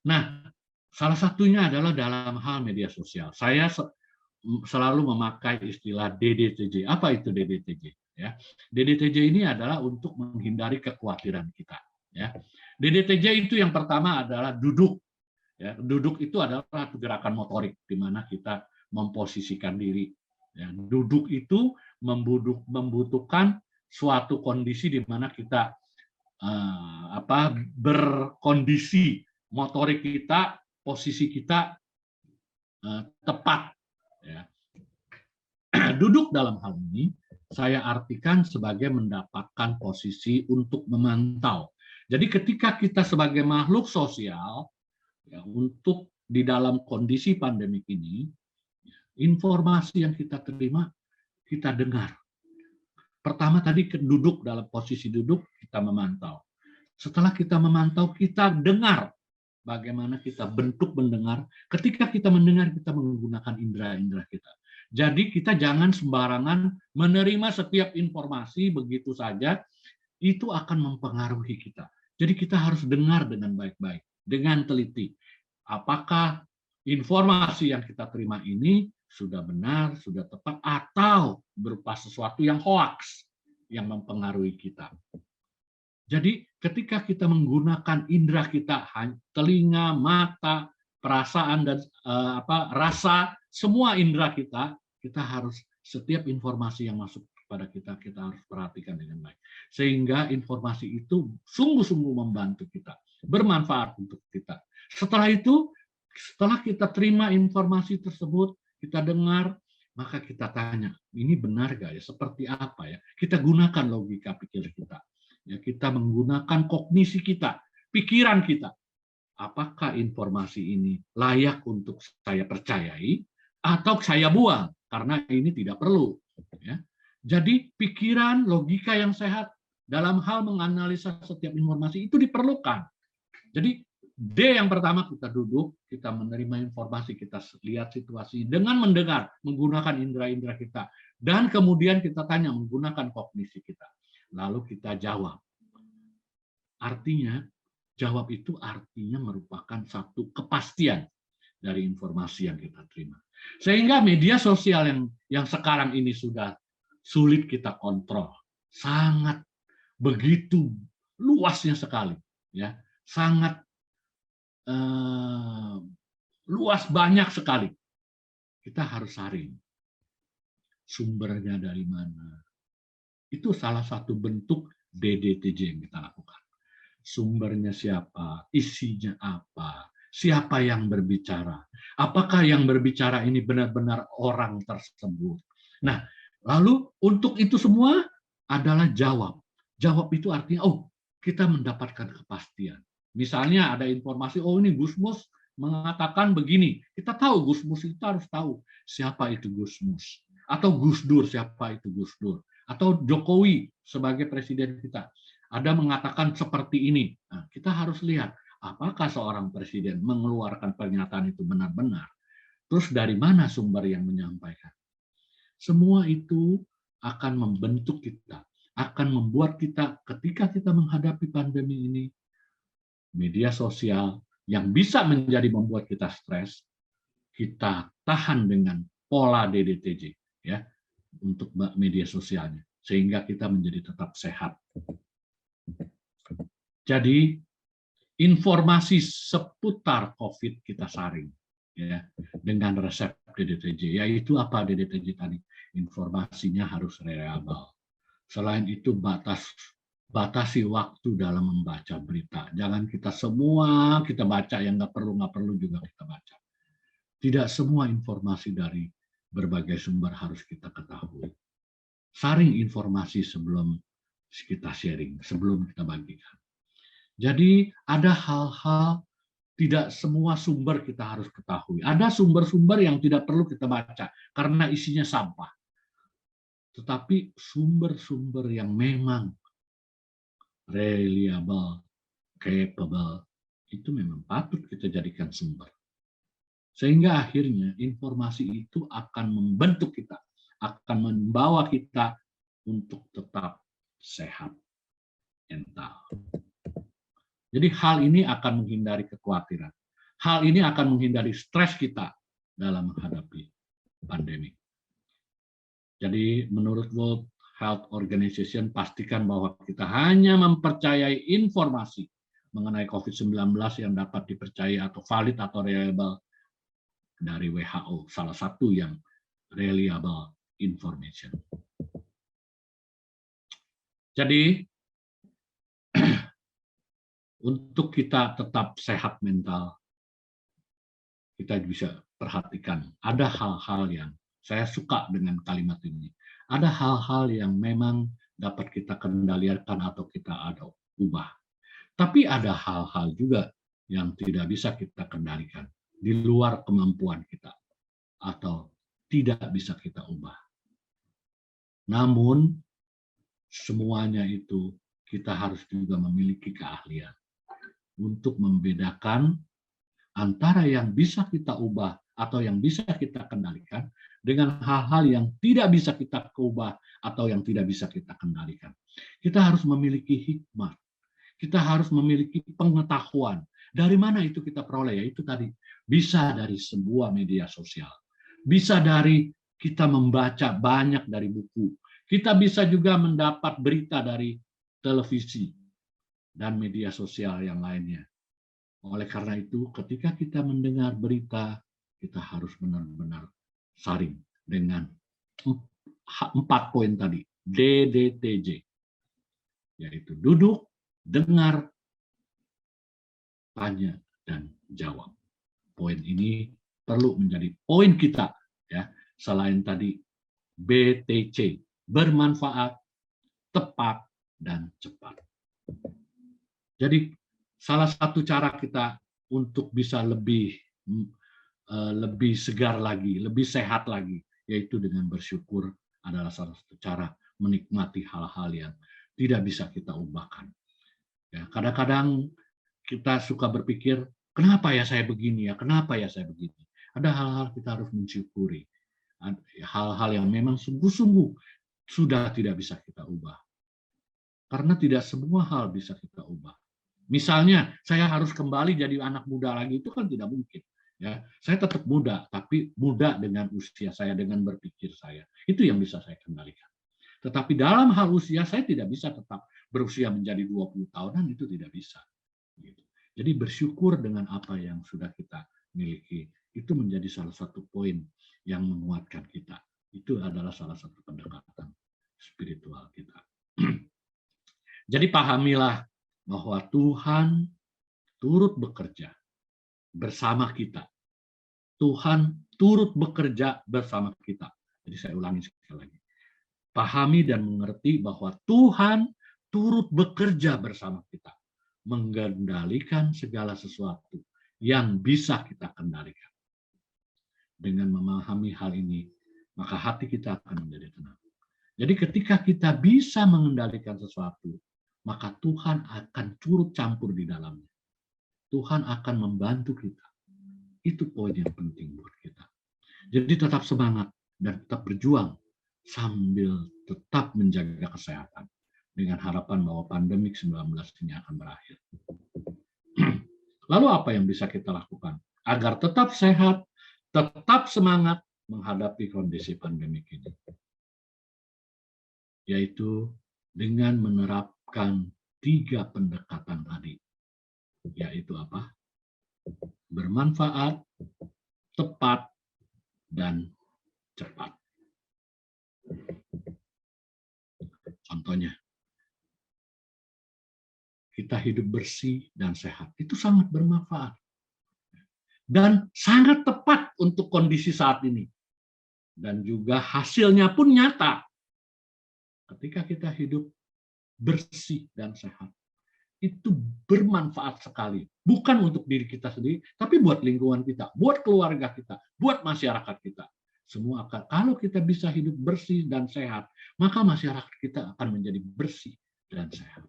Nah, salah satunya adalah dalam hal media sosial. Saya selalu memakai istilah DDTJ. Apa itu DDTJ? Ya, DDTJ ini adalah untuk menghindari kekhawatiran kita. Ya, DDTJ itu yang pertama adalah duduk. Ya, duduk itu adalah satu gerakan motorik di mana kita memposisikan diri. Ya, duduk itu membutuhkan suatu kondisi di mana kita berkondisi motorik kita, posisi kita tepat. Ya. Duduk dalam hal ini saya artikan sebagai mendapatkan posisi untuk memantau. Jadi ketika kita sebagai makhluk sosial, ya, untuk di dalam kondisi pandemik ini, informasi yang kita terima, kita dengar. Pertama tadi duduk, dalam posisi duduk, kita memantau. Setelah kita memantau, kita dengar. Bagaimana kita bentuk mendengar. Ketika kita mendengar, kita menggunakan indera-indera kita. Jadi kita jangan sembarangan menerima setiap informasi begitu saja, itu akan mempengaruhi kita. Jadi kita harus dengar dengan baik-baik, dengan teliti. Apakah informasi yang kita terima ini sudah benar, sudah tepat, atau berupa sesuatu yang hoaks yang mempengaruhi kita. Jadi ketika kita menggunakan indera kita, telinga, mata, perasaan, dan rasa, semua indera kita harus setiap informasi yang masuk kepada kita harus perhatikan dengan baik. Sehingga informasi itu sungguh-sungguh membantu kita, bermanfaat untuk kita. Setelah itu, setelah kita terima informasi tersebut, kita dengar, maka kita tanya, ini benar gak ya? Seperti apa ya? Kita gunakan logika pikir kita. Ya, kita menggunakan kognisi kita, pikiran kita. Apakah informasi ini layak untuk saya percayai atau saya buang karena ini tidak perlu. Ya. Jadi pikiran, logika yang sehat dalam hal menganalisa setiap informasi itu diperlukan. Jadi D yang pertama, kita duduk, kita menerima informasi, kita lihat situasi dengan mendengar, menggunakan indera-indera kita. Dan kemudian kita tanya menggunakan kognisi kita. Lalu kita jawab. Artinya, jawab itu artinya merupakan satu kepastian dari informasi yang kita terima. Sehingga media sosial yang sekarang ini sudah sulit kita kontrol. Sangat begitu luasnya sekali. Ya, sangat luas, banyak sekali. Kita harus saring. Sumbernya dari mana? Itu salah satu bentuk DDTJ yang kita lakukan. Sumbernya siapa? Isinya apa? Siapa yang berbicara? Apakah yang berbicara ini benar-benar orang tersebut? Nah, lalu untuk itu semua adalah jawab. Jawab itu artinya, kita mendapatkan kepastian. Misalnya ada informasi, ini Gusmus mengatakan begini. Kita tahu Gusmus itu harus tahu siapa itu Gusmus. Atau Gus Dur, siapa itu Gus Dur? Atau Jokowi sebagai presiden kita. Ada mengatakan seperti ini. Nah, kita harus lihat apakah seorang presiden mengeluarkan pernyataan itu benar-benar. Terus dari mana sumber yang menyampaikan? Semua itu akan membentuk kita, akan membuat kita ketika kita menghadapi pandemi ini, media sosial yang bisa menjadi membuat kita stres, kita tahan dengan pola DDTJ ya untuk media sosialnya sehingga kita menjadi tetap sehat. Jadi informasi seputar COVID kita saring ya dengan resep DDTJ. Yaitu apa DDTJ tadi? Informasinya harus reliable. Selain itu batasi waktu dalam membaca berita. Jangan kita semua kita baca yang nggak perlu juga kita baca. Tidak semua informasi dari berbagai sumber harus kita ketahui. Saring informasi sebelum kita sharing, sebelum kita bagikan. Jadi ada hal-hal tidak semua sumber kita harus ketahui. Ada sumber-sumber yang tidak perlu kita baca karena isinya sampah. Tetapi sumber-sumber yang memang reliable, capable, itu memang patut kita jadikan sumber. Sehingga akhirnya informasi itu akan membentuk kita, akan membawa kita untuk tetap sehat mental. Jadi hal ini akan menghindari kekhawatiran. Hal ini akan menghindari stres kita dalam menghadapi pandemi. Jadi menurut World Health Organization pastikan bahwa kita hanya mempercayai informasi mengenai COVID-19 yang dapat dipercayai atau valid atau reliable dari WHO, salah satu yang reliable information. Jadi untuk kita tetap sehat mental, kita bisa perhatikan ada hal-hal yang saya suka dengan kalimat ini. Ada hal-hal yang memang dapat kita kendalikan atau kita ubah. Tapi ada hal-hal juga yang tidak bisa kita kendalikan, di luar kemampuan kita, atau tidak bisa kita ubah. Namun, semuanya itu kita harus juga memiliki keahlian untuk membedakan antara yang bisa kita ubah atau yang bisa kita kendalikan dengan hal-hal yang tidak bisa kita ubah atau yang tidak bisa kita kendalikan. Kita harus memiliki hikmah. Kita harus memiliki pengetahuan. Dari mana itu kita peroleh? Yaitu tadi, bisa dari sebuah media sosial. Bisa dari kita membaca banyak dari buku. Kita bisa juga mendapat berita dari televisi dan media sosial yang lainnya. Oleh karena itu, ketika kita mendengar berita, kita harus benar-benar saring dengan 4 poin tadi, DDTJ. Yaitu duduk, dengar, tanya, dan jawab. Poin ini perlu menjadi poin kita, ya. Selain tadi BTC, bermanfaat, tepat, dan cepat. Jadi salah satu cara kita untuk bisa lebih segar lagi, lebih sehat lagi, yaitu dengan bersyukur adalah salah satu cara menikmati hal-hal yang tidak bisa kita ubahkan. Ya, kadang-kadang kita suka berpikir, kenapa ya saya begini ya, kenapa ya saya begini. Ada hal-hal kita harus mensyukuri. Hal-hal yang memang sungguh-sungguh sudah tidak bisa kita ubah. Karena tidak semua hal bisa kita ubah. Misalnya, saya harus kembali jadi anak muda lagi, itu kan tidak mungkin. Ya, saya tetap muda, tapi muda dengan usia saya, dengan berpikir saya. Itu yang bisa saya kendalikan. Tetapi dalam hal usia, saya tidak bisa tetap berusia menjadi 20 tahunan, itu tidak bisa. Jadi bersyukur dengan apa yang sudah kita miliki. Itu menjadi salah satu poin yang menguatkan kita. Itu adalah salah satu pendekatan spiritual kita. Jadi pahamilah bahwa Tuhan turut bekerja bersama kita. Tuhan turut bekerja bersama kita. Jadi saya ulangi sekali lagi. Pahami dan mengerti bahwa Tuhan turut bekerja bersama kita. Mengendalikan segala sesuatu yang bisa kita kendalikan. Dengan memahami hal ini, maka hati kita akan menjadi tenang. Jadi ketika kita bisa mengendalikan sesuatu, maka Tuhan akan turut campur di dalamnya. Tuhan akan membantu kita. Itu poin yang penting buat kita. Jadi tetap semangat dan tetap berjuang sambil tetap menjaga kesehatan dengan harapan bahwa pandemi 19 ini akan berakhir. Lalu apa yang bisa kita lakukan agar tetap sehat, tetap semangat menghadapi kondisi pandemi ini? Yaitu dengan menerapkan 3 pendekatan tadi. Yaitu apa? Bermanfaat, tepat, dan cepat. Contohnya, kita hidup bersih dan sehat. Itu sangat bermanfaat. Dan sangat tepat untuk kondisi saat ini. Dan juga hasilnya pun nyata. Ketika kita hidup bersih dan sehat, itu bermanfaat sekali. Bukan untuk diri kita sendiri, tapi buat lingkungan kita, buat keluarga kita, buat masyarakat kita. Semua akan, kalau kita bisa hidup bersih dan sehat, maka masyarakat kita akan menjadi bersih dan sehat.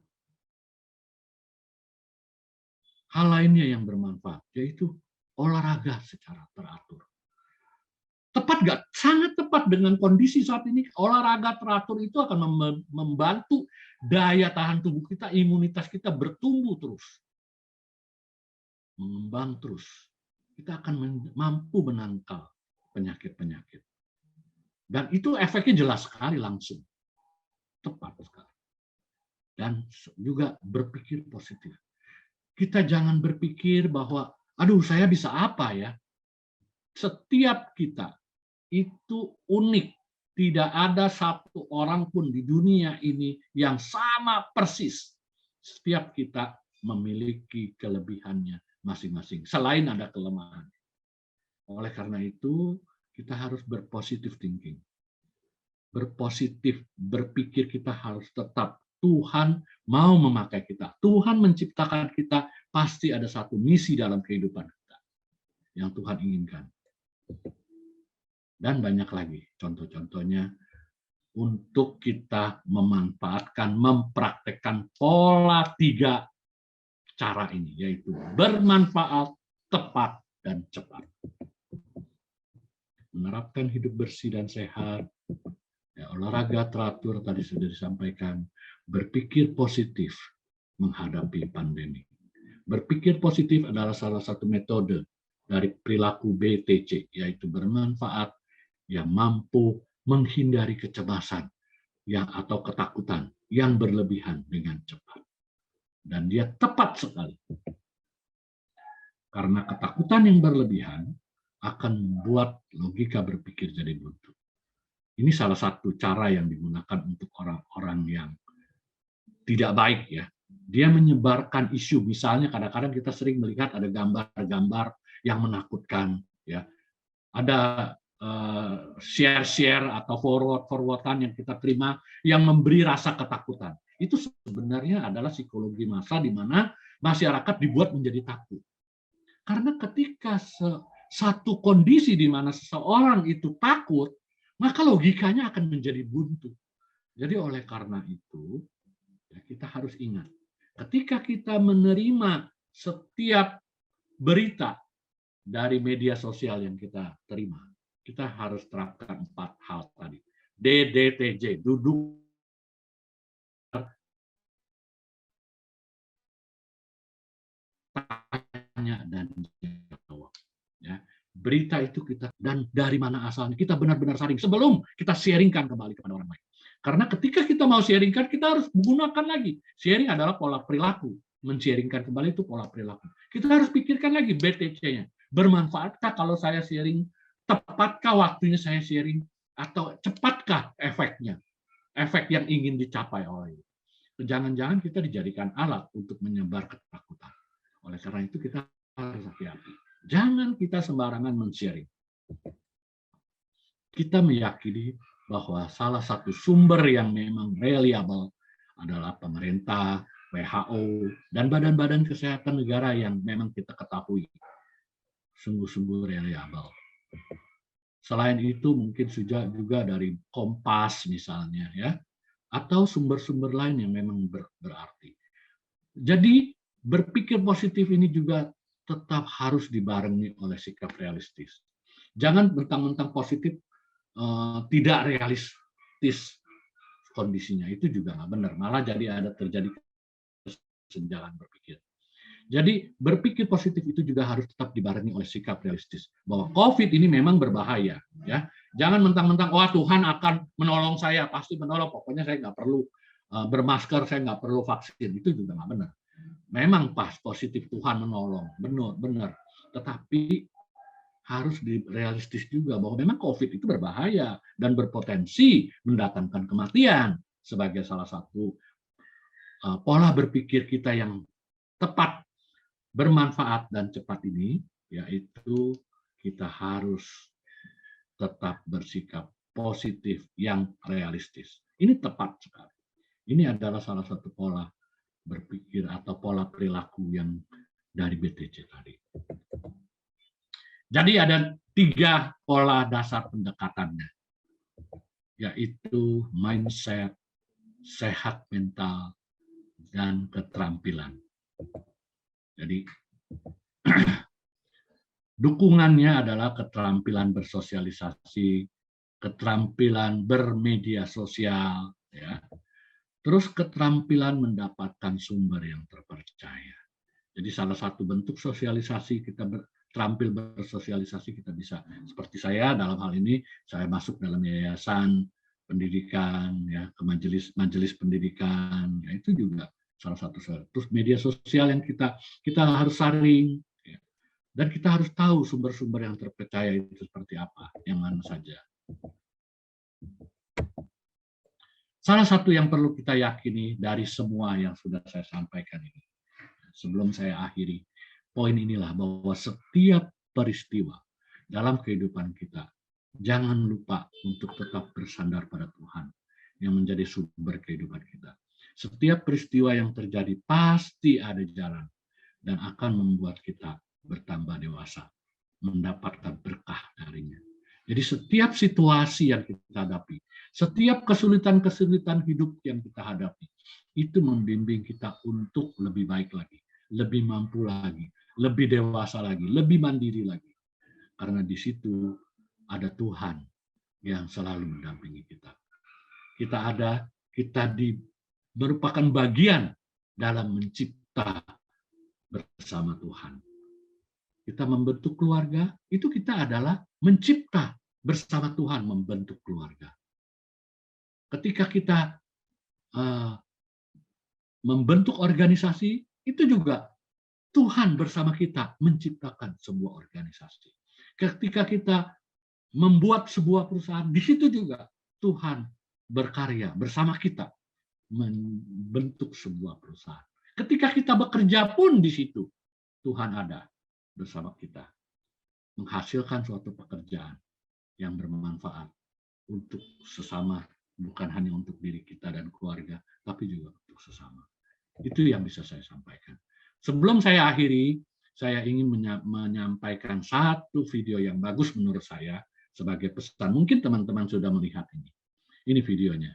Hal lainnya yang bermanfaat, yaitu olahraga secara teratur. Tepat nggak? Sangat tepat dengan kondisi saat ini. Olahraga teratur itu akan membantu daya tahan tubuh kita, imunitas kita bertumbuh terus. Mengembang terus. Kita akan mampu menangkal penyakit-penyakit. Dan itu efeknya jelas sekali langsung. Tepat sekali. Dan juga berpikir positif. Kita jangan berpikir bahwa, aduh saya bisa apa ya? Setiap kita itu unik. Tidak ada satu orang pun di dunia ini yang sama persis. Setiap kita memiliki kelebihannya masing-masing. Selain ada kelemahan. Oleh karena itu, kita harus berpositif thinking. Berpositif, berpikir kita harus tetap. Tuhan mau memakai kita. Tuhan menciptakan kita, pasti ada satu misi dalam kehidupan kita yang Tuhan inginkan. Dan banyak lagi contoh-contohnya untuk kita memanfaatkan, mempraktekkan pola 3 cara ini, yaitu bermanfaat, tepat, dan cepat. Menerapkan hidup bersih dan sehat, ya, olahraga teratur tadi sudah disampaikan, berpikir positif menghadapi pandemi. Berpikir positif adalah salah satu metode dari perilaku BTC, yaitu bermanfaat, yang mampu menghindari kecemasan atau ketakutan yang berlebihan dengan cepat. Dan dia tepat sekali. Karena ketakutan yang berlebihan akan membuat logika berpikir jadi buntu. Ini salah satu cara yang digunakan untuk orang-orang yang tidak baik, ya. Dia menyebarkan isu, misalnya kadang-kadang kita sering melihat ada gambar-gambar yang menakutkan, ya. Ada share-share atau forward-forwardan yang kita terima yang memberi rasa ketakutan. Itu sebenarnya adalah psikologi massa di mana masyarakat dibuat menjadi takut. Karena ketika satu kondisi di mana seseorang itu takut, maka logikanya akan menjadi buntu. Jadi oleh karena itu, ya, kita harus ingat, ketika kita menerima setiap berita dari media sosial yang kita terima, kita harus terapkan 4 hal tadi. DDTJ, duduk, tanya, dan jawab. Ya. Berita itu kita, dan dari mana asalnya, kita benar-benar saring sebelum kita sharingkan kembali kepada orang lain. Karena ketika kita mau sharingkan, kita harus menggunakan lagi. Sharing adalah pola perilaku. Men-sharingkan kembali itu pola perilaku. Kita harus pikirkan lagi BTC-nya. Bermanfaatkah kalau saya sharing? Tepatkah waktunya saya sharing? Atau cepatkah efeknya? Efek yang ingin dicapai oleh itu. Jangan-jangan kita dijadikan alat untuk menyebar ketakutan. Oleh karena itu kita harus hati-hati. Jangan kita sembarangan men-sharing. Kita meyakini bahwa salah satu sumber yang memang reliable adalah pemerintah, WHO, dan badan-badan kesehatan negara yang memang kita ketahui sungguh-sungguh reliable. Selain itu mungkin juga dari Kompas misalnya ya, atau sumber-sumber lain yang memang berarti. Jadi berpikir positif ini juga tetap harus dibarengi oleh sikap realistis. Jangan mentang-mentang positif tidak realistis kondisinya, itu juga nggak benar. Malah jadi terjadi kesenjangan berpikir. Jadi berpikir positif itu juga harus tetap dibarengi oleh sikap realistis bahwa COVID ini memang berbahaya, ya. Jangan mentang-mentang wah Tuhan akan menolong saya, pasti menolong. Pokoknya saya nggak perlu bermasker, saya nggak perlu vaksin, itu juga nggak benar. Memang pas positif Tuhan menolong, benar. Tetapi harus realistis juga bahwa memang COVID itu berbahaya dan berpotensi mendatangkan kematian sebagai salah satu pola berpikir kita yang tepat, bermanfaat dan cepat ini, yaitu kita harus tetap bersikap positif yang realistis. Ini tepat sekali. Ini adalah salah satu pola berpikir atau pola perilaku yang dari BTC tadi. Jadi ada 3 pola dasar pendekatannya, yaitu mindset, sehat mental, dan keterampilan. Jadi dukungannya adalah keterampilan bersosialisasi, keterampilan bermedia sosial, ya. Terus keterampilan mendapatkan sumber yang terpercaya. Jadi salah satu bentuk sosialisasi kita terampil bersosialisasi kita bisa seperti saya dalam hal ini saya masuk dalam yayasan pendidikan ya ke majelis pendidikan ya itu juga salah satu. Terus media sosial yang kita harus saring ya. Dan kita harus tahu sumber-sumber yang terpercaya itu seperti apa, yang mana saja. Salah satu yang perlu kita yakini dari semua yang sudah saya sampaikan ini, sebelum saya akhiri, poin inilah bahwa setiap peristiwa dalam kehidupan kita, jangan lupa untuk tetap bersandar pada Tuhan yang menjadi sumber kehidupan kita. Setiap peristiwa yang terjadi pasti ada jalan dan akan membuat kita bertambah dewasa, mendapatkan berkah darinya. Jadi setiap situasi yang kita hadapi, setiap kesulitan-kesulitan hidup yang kita hadapi, itu membimbing kita untuk lebih baik lagi, lebih mampu lagi, lebih dewasa lagi, lebih mandiri lagi. Karena di situ ada Tuhan yang selalu mendampingi kita. Kita merupakan bagian dalam mencipta bersama Tuhan. Kita membentuk keluarga, itu kita adalah mencipta bersama Tuhan membentuk keluarga. Ketika kita membentuk organisasi, itu juga Tuhan bersama kita menciptakan sebuah organisasi. Ketika kita membuat sebuah perusahaan, di situ juga Tuhan berkarya bersama kita membentuk sebuah perusahaan. Ketika kita bekerja pun di situ, Tuhan ada bersama kita, menghasilkan suatu pekerjaan yang bermanfaat untuk sesama, bukan hanya untuk diri kita dan keluarga, tapi juga untuk sesama. Itu yang bisa saya sampaikan. Sebelum saya akhiri, saya ingin menyampaikan satu video yang bagus menurut saya sebagai pesan. Mungkin teman-teman sudah melihat ini. Ini videonya.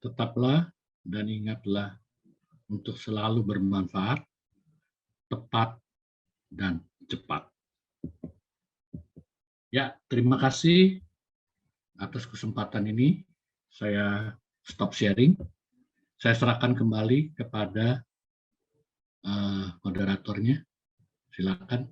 Tetaplah dan ingatlah untuk selalu bermanfaat, tepat, dan cepat. Ya, terima kasih atas kesempatan ini. Saya stop sharing. Saya serahkan kembali kepada moderatornya. Silakan.